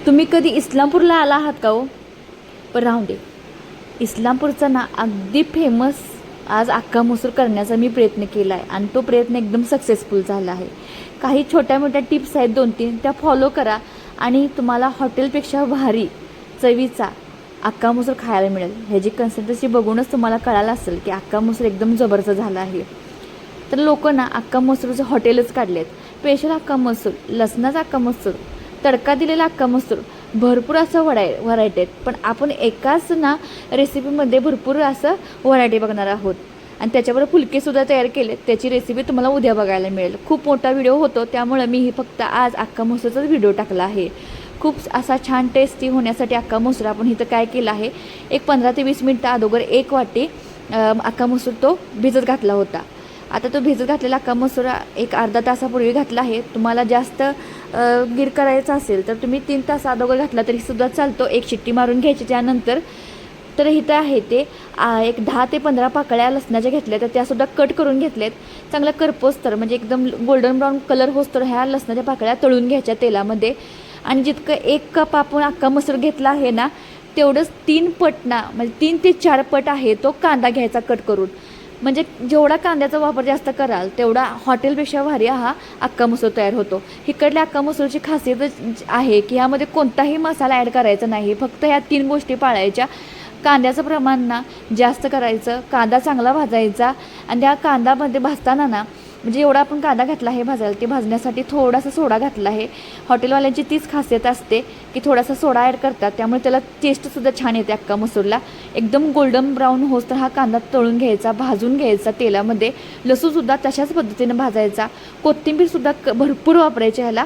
तुम्ही कधी इस्लामपूरला आला आहात का हो? पण राहून दे, इस्लामपूरचा ना अगदी फेमस आज अख्खा मसूर करण्याचा मी प्रयत्न केला आहे आणि तो प्रयत्न एकदम सक्सेसफुल झाला आहे. काही छोट्या मोठ्या टिप्स आहेत 2-3 त्या फॉलो करा आणि तुम्हाला हॉटेलपेक्षा भारी चवीचा अख्खा मसूर खायला मिळेल. ह्याची कन्सिस्टन्सी बघूनच तुम्हाला कळालं असेल की अख्खा मसूर एकदम जबरदस्त झाला आहे. तर लोक ना अख्खा मसूरचे हॉटेलच काढलेत. स्पेशल अख्खा मसूर, लसणाचा अख्खा मसूर, तडका दिलेला अख्खा मसूर, भरपूर असं व्हरायटी आहेत. पण आपण एकाच ना रेसिपीमध्ये भरपूर असं व्हरायटी बघणार आहोत आणि त्याच्यावर फुलकेसुद्धा तयार केले. त्याची रेसिपी तुम्हाला उद्या बघायला मिळेल. खूप मोठा व्हिडिओ होतो त्यामुळे मी ही फक्त आज अख्खा मसूरचाच व्हिडिओ टाकला आहे. खूप असा छान टेस्टी होण्यासाठी अख्खा मसूर आपण इथं काय केलं आहे, एक 15 ते 20 मिनटं अगोदर 1 वाटी अख्खा मसूर तो भिजत घातला होता. आता तो भिजत घातलेला अख्खा मसूर एक अर्धा तासापूर्वी घातला आहे. तुम्हाला जास्त गिर करायचा असेल तर तुम्ही 3 तास अगोदर घातला तरीसुद्धा चालतो. एक शिट्टी मारून घ्यायची त्यानंतर. तर इथं आहे ते एक 10 ते 15 पाकळ्या लसणाच्या घेतल्या तर त्यासुद्धा कट करून घेतल्यात. चांगला करपोस्तर म्हणजे एकदम गोल्डन ब्राऊन कलर होस्तर ह्या लसणाच्या पाकळ्या तळून घ्यायच्या तेलामध्ये. आणि जितकं 1 कप आपण अख्खा मसूर घेतला आहे ना तेवढंच 3 पट ना म्हणजे 3 ते 4 पट आहे तो कांदा घ्यायचा कट करून. म्हणजे जेवढा कांद्याचा वापर जास्त कराल तेवढा हॉटेलपेक्षा भारी हा अख्खा मसूर तयार होतो. इकडल्या अख्खा मसूरची खासियतच आहे की ह्यामध्ये कोणताही मसाला ॲड करायचा नाही. फक्त ह्या 3 गोष्टी पाळायच्या. कांद्याचं प्रमाण ना जास्त करायचं, कांदा चांगला भाजायचा आणि त्या कांदामध्ये भाजताना ना म्हणजे एवढा आपण कांदा घातला आहे भाजायला ते भाजण्यासाठी थोडासा सोडा घातला आहे. हॉटेलवाल्यांची तीच खासियत असते की थोडासा सोडा ॲड करतात त्यामुळे त्याला टेस्टसुद्धा छान येते अख्खा मसूरला. एकदम गोल्डन ब्राऊन होस तर हा कांदा तळून घ्यायचा, भाजून घ्यायचा तेलामध्ये. लसूणसुद्धा तशाच पद्धतीने भाजायचा. कोथिंबीरसुद्धा भरपूर वापरायची ह्याला.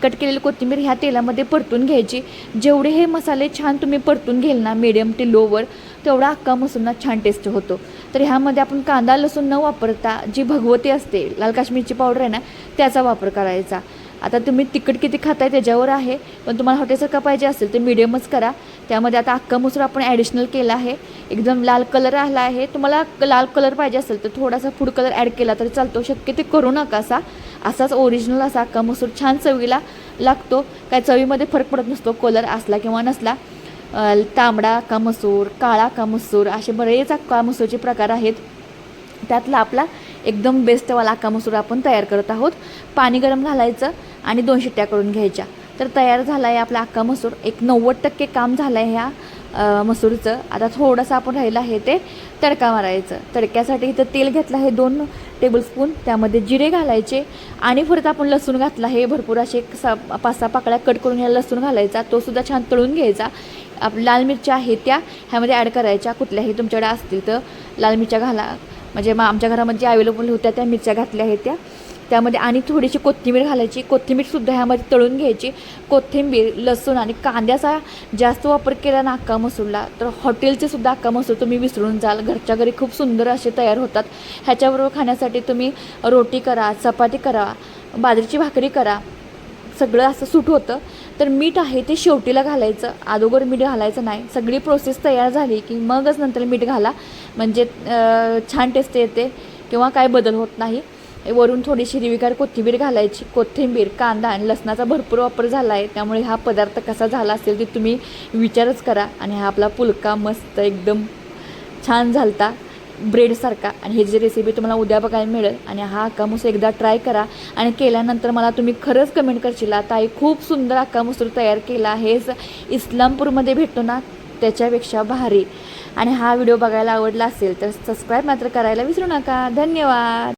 कट केलेली कोथिंबीर ह्या तेलामध्ये परतून घ्यायची. जेवढे हे मसाले छान तुम्ही परतून घेल ना मीडियम ते लोवर तेवढा अख्खा मसूरना छान टेस्ट होतो. तर ह्यामध्ये आपण कांदा लसूण न वापरता जी भगवती असते लाल काश्मीरची पावडर आहे ना त्याचा वापर करायचा. आता तुम्ही तिखट किती खाताय त्याच्यावर आहे, पण तुम्हाला हॉटेलसारखा पाहिजे असेल तर मीडियमच करा. त्यामध्ये आता अख्खा मसूर आपण ॲडिशनल केला आहे. एकदम लाल कलर आला आहे. तुम्हाला लाल कलर पाहिजे असेल तर थोडासा फूड कलर ॲड केला तरी चालतो. शक्य ते करू नका. असाच ओरिजिनल असा अख्खा मसूर छान चवीला लागतो. काय चवीमध्ये फरक पडत नसतो कलर असला किंवा नसला. तांबडा अख्खा मसूर, काळा अख्खा मसूर असे बरेच अख्खा मसूरचे प्रकार आहेत. त्यातला आपला एकदम बेस्टवाला अख्खा मसूर आपण तयार करत आहोत. पाणी गरम घालायचं आणि 2 शिट्ट्या करून घ्यायच्या. तर तयार झाला आहे आपला अख्खा मसूर. एक 90% काम झालं आहे ह्या मसूरचं. आता थोडंसं आपण राहिलं आहे ते तडका मारायचं. तडक्यासाठी इथं तेल घेतलं आहे 2 टेबलस्पून. त्यामध्ये जिरे घालायचे आणि परत आपण लसूण घातला आहे भरपूर असे 5-6 पाकळ्या कट करून ह्या लसूण घालायचा. तोसुद्धा छान तळून घ्यायचा. लाल मिरच्या आहेत त्या ह्यामध्ये ॲड करायच्या. कुठल्याही तुमच्याकडे असतील तर लाल मिरच्या घाला. म्हणजे मग आमच्या घरामध्ये अवेलेबल होत्या त्या मिरच्या घातल्या आहेत त्या. त्यामध्ये आणि थोडीशी कोथिंबीर घालायची. कोथिंबीरसुद्धा ह्यामध्ये तळून घ्यायची. कोथिंबीर, लसूण आणि कांद्याचा जास्त वापर केला ना अख्खा मसूरला तर हॉटेलचे सुद्धा अख्खा मसूर तुम्ही विसरून जाल. घरच्या घरी खूप सुंदर असे तयार होतात. ह्याच्याबरोबर खाण्यासाठी तुम्ही रोटी करा, चपाती करा, बाजरीची भाकरी करा, सगळं असं सूट होतं. तर मीठ आहे ते शेवटीला घालायचं, अगोदर मीठ घालायचं नाही. सगळी प्रोसेस तयार झाली की मगच नंतर मीठ घाला म्हणजे छान टेस्ट येते किंवा काय बदल होत नाही. वरून थोडीशी हिरवीगार कोथिंबीर घालायची. कोथिंबीर, कांदा आणि लसणाचा भरपूर वापर झाला आहे त्यामुळे हा पदार्थ कसा झाला असेल ते तुम्ही विचारच करा. आणि हा आपला पुलका मस्त एकदम छान झालता ब्रेडसारखा. आणि ही जी रेसिपी तुम्हाला उद्या बघायला मिळेल. आणि हा अख्खा मसूर एकदा ट्राय करा आणि केल्यानंतर मला तुम्ही खरंच कमेंट करशील ताई खूप सुंदर अख्खा मसूर तयार केला आहेस, इस्लामपूरमध्ये भेटतो ना त्याच्यापेक्षा भारी. आणि हा व्हिडिओ बघायला आवडला असेल तर सबस्क्राईब मात्र करायला विसरू नका. धन्यवाद.